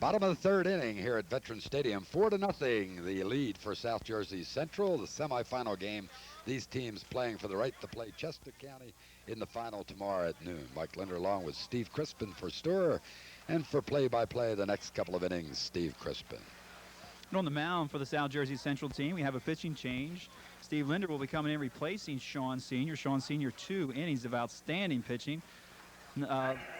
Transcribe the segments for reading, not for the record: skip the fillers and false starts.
Bottom of the third inning here at Veterans Stadium, 4-0, the lead for South Jersey Central. The semifinal game, these teams playing for the right to play Chester County in the final tomorrow at noon. Mike Lindner along with Steve Crispin for Stir, and for play-by-play the next couple of innings, Steve Crispin. And on the mound for the South Jersey Central team, we have a pitching change. Steve Lindner will be coming in replacing Sean Senior. Sean Senior, 2 innings of outstanding pitching.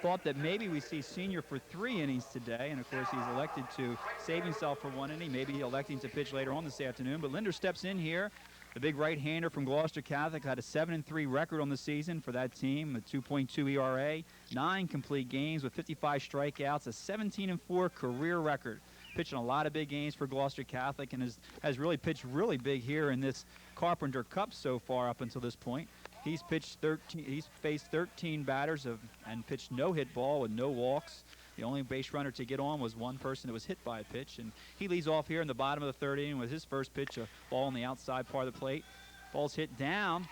Thought that maybe we see Senior for 3 innings today, and of course he's elected to save himself for 1 inning, maybe electing to pitch later on this afternoon. But Lindner steps in here. The big right-hander from Gloucester Catholic had a 7-3 record on the season for that team, a 2.2 ERA, 9 complete games with 55 strikeouts, a 17-4 career record. Pitching a lot of big games for Gloucester Catholic, and has really pitched really big here in this Carpenter Cup so far up until this point. He's faced 13 batters and pitched no hit ball with no walks. The only base runner to get on was one person that was hit by a pitch, and he leads off here in the bottom of the third inning with his first pitch, a ball on the outside part of the plate. Ball's hit down.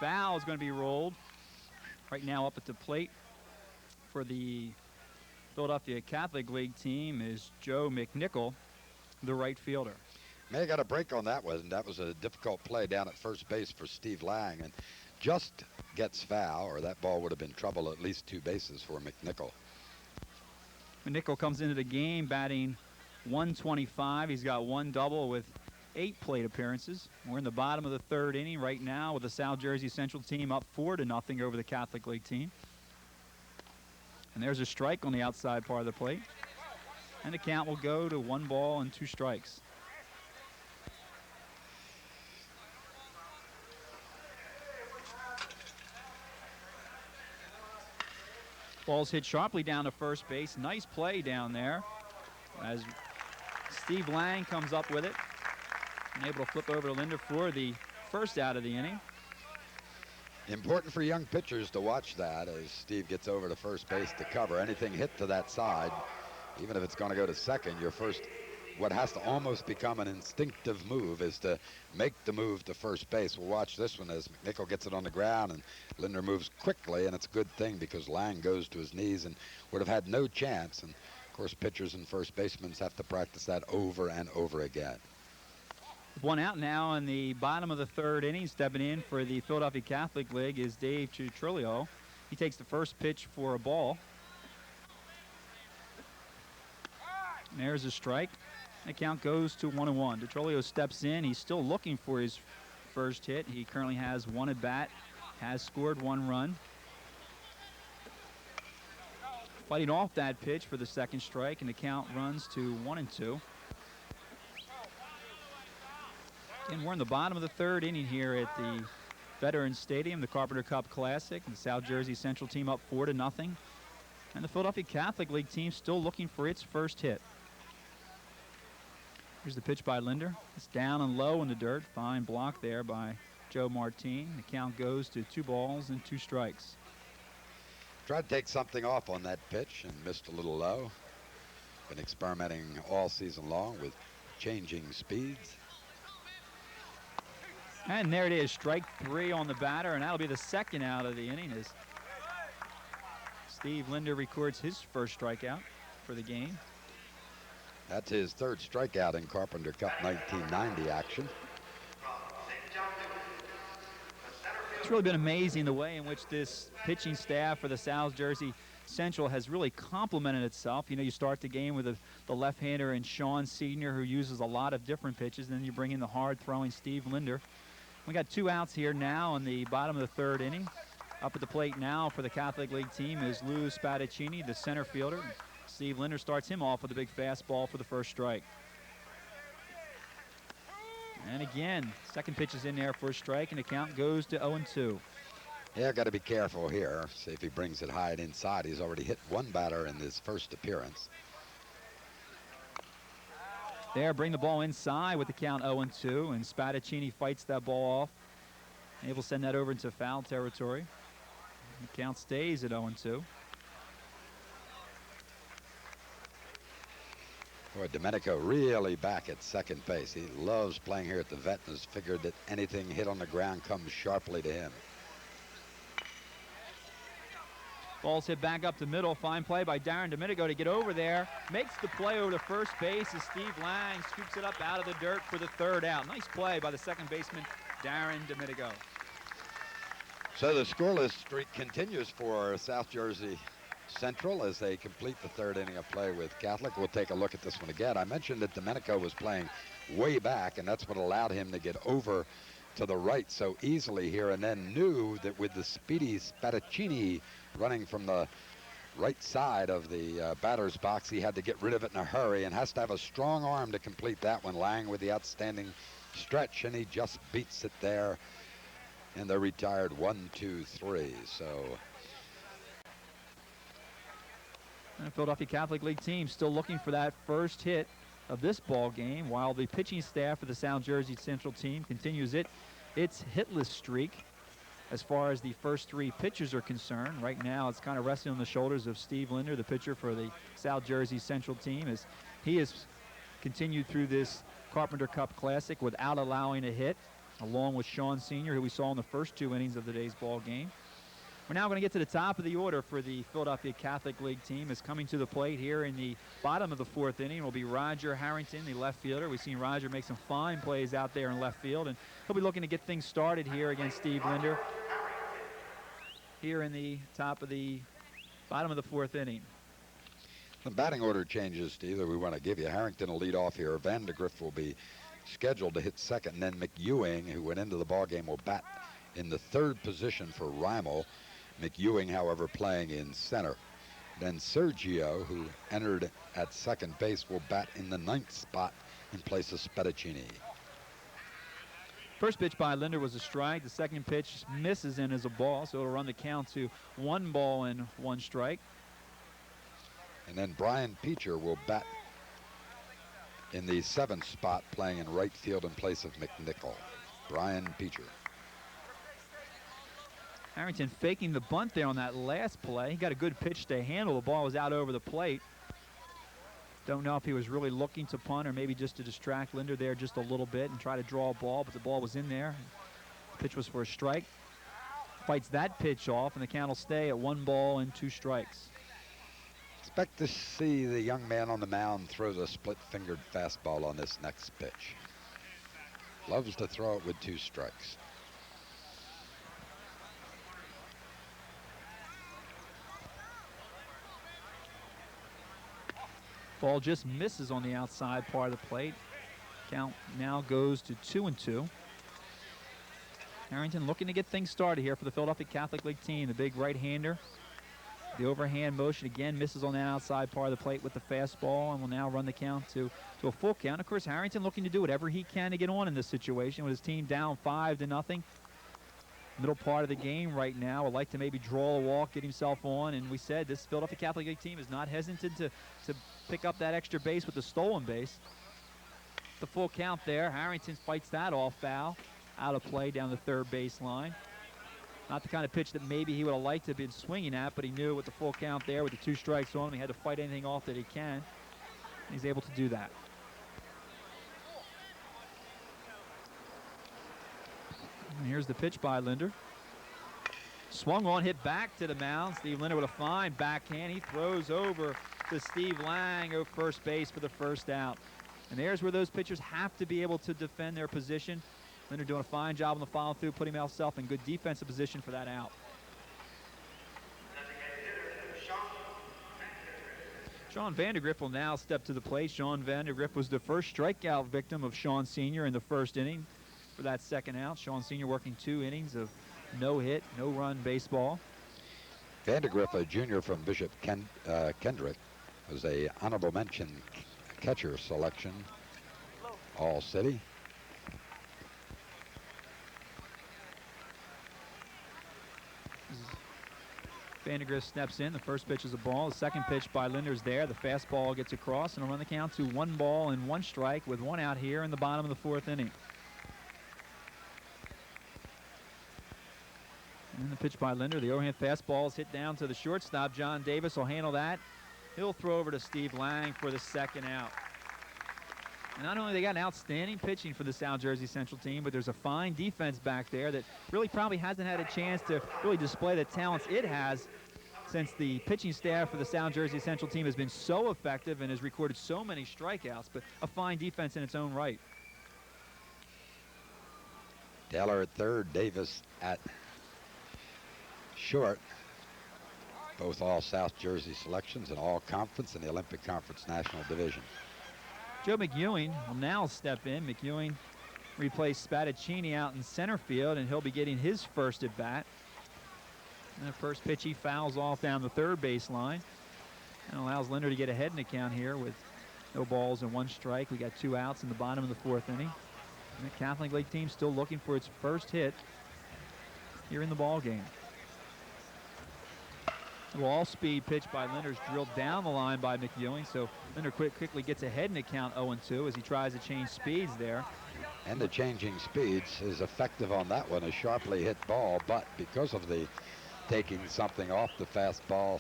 Foul is going to be rolled. Right now up at the plate for the Philadelphia Catholic League team is Joe McNichol, the right fielder. May got a break on that one. That was a difficult play down at first base for Steve Lang, and just gets foul, or that ball would have been trouble at least 2 bases for McNichol. McNichol comes into the game batting .125. He's got 1 double with 8 plate appearances. We're in the bottom of the third inning right now with the South Jersey Central team up 4-0 over the Catholic League team. And there's a strike on the outside part of the plate. And the count will go to 1 ball and 2 strikes. Ball's hit sharply down to first base. Nice play down there as Steve Lang comes up with it and able to flip over to Lindner for the first out of the inning. Important for young pitchers to watch that as Steve gets over to first base to cover. Anything hit to that side, even if it's going to go to second, your first, what has to almost become an instinctive move is to make the move to first base. We'll watch this one as McNichol gets it on the ground and Lindner moves quickly, and it's a good thing because Lang goes to his knees and would have had no chance. And of course, pitchers and first basemen have to practice that over and over again. 1 out now in the bottom of the third inning. Stepping in for the Philadelphia Catholic League is Dave Chutrillo. He takes the first pitch for a ball. And there's a strike. The count goes to 1-1. Chutrillo steps in. He's still looking for his first hit. He currently has 1 at bat, has scored 1 run. Fighting off that pitch for the second strike, and the count runs to 1-2. And we're in the bottom of the third inning here at the Veterans Stadium, the Carpenter Cup Classic. The South Jersey Central team up 4-0. And the Philadelphia Catholic League team still looking for its first hit. Here's the pitch by Lindner. It's down and low in the dirt. Fine block there by Joe Martine. The count goes to 2 balls and 2 strikes. Tried to take something off on that pitch and missed a little low. Been experimenting all season long with changing speeds. And there it is, strike 3 on the batter, and that'll be the second out of the inning as Steve Lindner records his first strikeout for the game. That's his 3rd strikeout in Carpenter Cup 1990 action. It's really been amazing the way in which this pitching staff for the South Jersey Central has really complemented itself. You know, you start the game with the left-hander and Sean Senior, who uses a lot of different pitches, and then you bring in the hard-throwing Steve Lindner. We got 2 outs here now in the bottom of the third inning. Up at the plate now for the Catholic League team is Lou Spadaccini, the center fielder. Steve Lindner starts him off with a big fastball for the first strike. And again, second pitch is in there for a strike, and the count goes to 0-2. Yeah, got to be careful here. See if he brings it high and inside. He's already hit 1 batter in his first appearance. There, bring the ball inside with the count 0-2, and Spadaccini fights that ball off. Able to send that over into foul territory. The count stays at 0-2. Boy, Domenico really back at second base. He loves playing here at the Vet and has figured that anything hit on the ground comes sharply to him. Ball's hit back up to middle. Fine play by Darren Domenico to get over there. Makes the play over to first base as Steve Lang scoops it up out of the dirt for the third out. Nice play by the second baseman, Darren Domenico. So the scoreless streak continues for South Jersey Central as they complete the third inning of play with Catholic. We'll take a look at this one again. I mentioned that Domenico was playing way back, and that's what allowed him to get over to the right so easily here, and then knew that with the speedy Spadaccini running from the right side of the batter's box, he had to get rid of it in a hurry and has to have a strong arm to complete that one. Lang with the outstanding stretch, and he just beats it there. And they're retired 1-2-3. So the Philadelphia Catholic League team still looking for that first hit of this ball game, while the pitching staff for the South Jersey Central team continues its hitless streak as far as the first three pitchers are concerned. Right now it's kind of resting on the shoulders of Steve Lindner, the pitcher for the South Jersey Central team, as he has continued through this Carpenter Cup Classic without allowing a hit, along with Sean Senior, who we saw in the first two innings of today's ball game. We're now going to get to the top of the order for the Philadelphia Catholic League team. Is coming to the plate here in the bottom of the fourth inning will be Roger Harrington, the left fielder. We've seen Roger make some fine plays out there in left field, and he'll be looking to get things started here against Steve Lindner here in the bottom of the fourth inning. The batting order changes, Steve, that we want to give you. Harrington will lead off here. Vandegrift will be scheduled to hit second, and then McEwing, who went into the ball game, will bat in the third position for Reimel. McEwing, however, playing in center. Then Sergio, who entered at second base, will bat in the ninth spot in place of Spadaccini. First pitch by Lindner was a strike. The second pitch misses in as a ball, so it'll run the count to 1-1 strike. And then Brian Peacher will bat in the seventh spot, playing in right field in place of McNichol. Brian Peacher. Harrington faking the bunt there on that last play. He got a good pitch to handle. The ball was out over the plate. Don't know if he was really looking to punt or maybe just to distract Lindner there just a little bit and try to draw a ball, but the ball was in there. The pitch was for a strike. Fights that pitch off, and the count will stay at 1-2 strikes. Expect to see the young man on the mound throw the split-fingered fastball on this next pitch. Loves to throw it with 2 strikes. Ball just misses on the outside part of the plate. Count now goes to 2-2. Harrington looking to get things started here for the Philadelphia Catholic League team. The big right-hander. The overhand motion again misses on the outside part of the plate with the fastball, and will now run the count to a full count. Of course, Harrington looking to do whatever he can to get on in this situation with his team down 5-0. Middle part of the game right now. Would like to maybe draw a walk, get himself on, and we said this Philadelphia Catholic League team is not hesitant to pick up that extra base with the stolen base. The full count there. Harrington fights that off foul. Out of play down the third baseline. Not the kind of pitch that maybe he would have liked to have been swinging at, but he knew with the full count there, with the 2 strikes on him, he had to fight anything off that he can. And he's able to do that. And here's the pitch by Lindner. Swung on, hit back to the mound. Steve Lindner with a fine backhand. He throws over to Steve Lang over first base for the first out. And there's where those pitchers have to be able to defend their position. Lindner doing a fine job on the follow-through, putting himself in good defensive position for that out. Sean Vandegrift will now step to the plate. Sean Vandegrift was the first strikeout victim of Sean Senior in the first inning for that second out. Sean Senior working 2 innings of no hit, no run baseball. Vandegrift, a junior from Bishop Kendrick, was a honorable mention catcher selection, All City. Vandegrift steps in. The first pitch is a ball. The second pitch by Lindner's there. The fastball gets across, and will run the count to 1-1 strike with 1 out here in the bottom of the fourth inning. And the pitch by Lindner. The overhand fastball is hit down to the shortstop. John Davis will handle that. He'll throw over to Steve Lang for the second out. And not only they got an outstanding pitching for the South Jersey Central team, but there's a fine defense back there that really probably hasn't had a chance to really display the talents it has since the pitching staff for the South Jersey Central team has been so effective and has recorded so many strikeouts, but a fine defense in its own right. Taylor at third, Davis at short. Both all South Jersey selections and all conference in the Olympic Conference National Division. Joe McEwing will now step in. McEwing replaced Spadaccini out in center field, and he'll be getting his first at bat. And the first pitch he fouls off down the third baseline and allows Lindner to get ahead in the count here with no balls and 1 strike. We got 2 outs in the bottom of the 4th inning. And the Catholic League team still looking for its first hit here in the ball game. A little all-speed pitch by Lindner's drilled down the line by McEwing, so Lindner quickly gets ahead in the count 0-2 as he tries to change speeds there. And the changing speeds is effective on that one, a sharply hit ball, but because of the taking something off the fastball,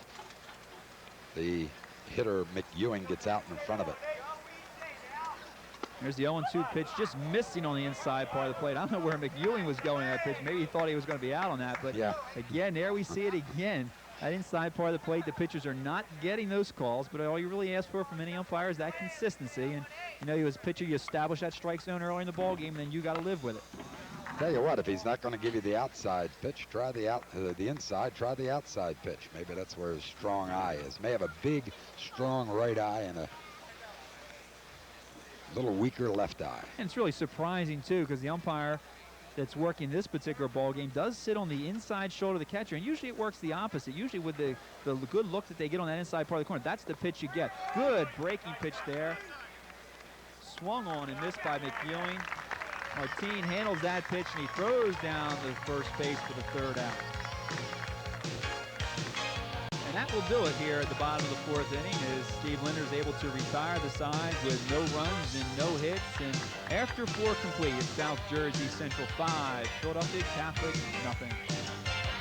the hitter McEwing gets out in front of it. There's the 0-2 pitch, just missing on the inside part of the plate. I don't know where McEwing was going in that pitch. Maybe he thought he was going to be out on that, but yeah. Again, there we see it again. That inside part of the plate, the pitchers are not getting those calls, but all you really ask for from any umpire is that consistency. And you know, you as a pitcher, you establish that strike zone early in the ball game, and then you got to live with it. Tell you what, if he's not going to give you the outside pitch, try the inside, try the outside pitch. Maybe that's where his strong eye is. May have a big, strong right eye and a little weaker left eye. And it's really surprising, too, because the umpire that's working this particular ball game does sit on the inside shoulder of the catcher, and usually it works the opposite. Usually with the good look that they get on that inside part of the corner, that's the pitch you get. Good breaking pitch there. Swung on and missed by McEwing. Martine handles that pitch, and he throws down the first base for the 3rd out. And that will do it here at the bottom of the 4th inning as Steve Lindner is able to retire the side with no runs and no hits. And after 4 complete, it's South Jersey Central 5, Philadelphia Catholic 0.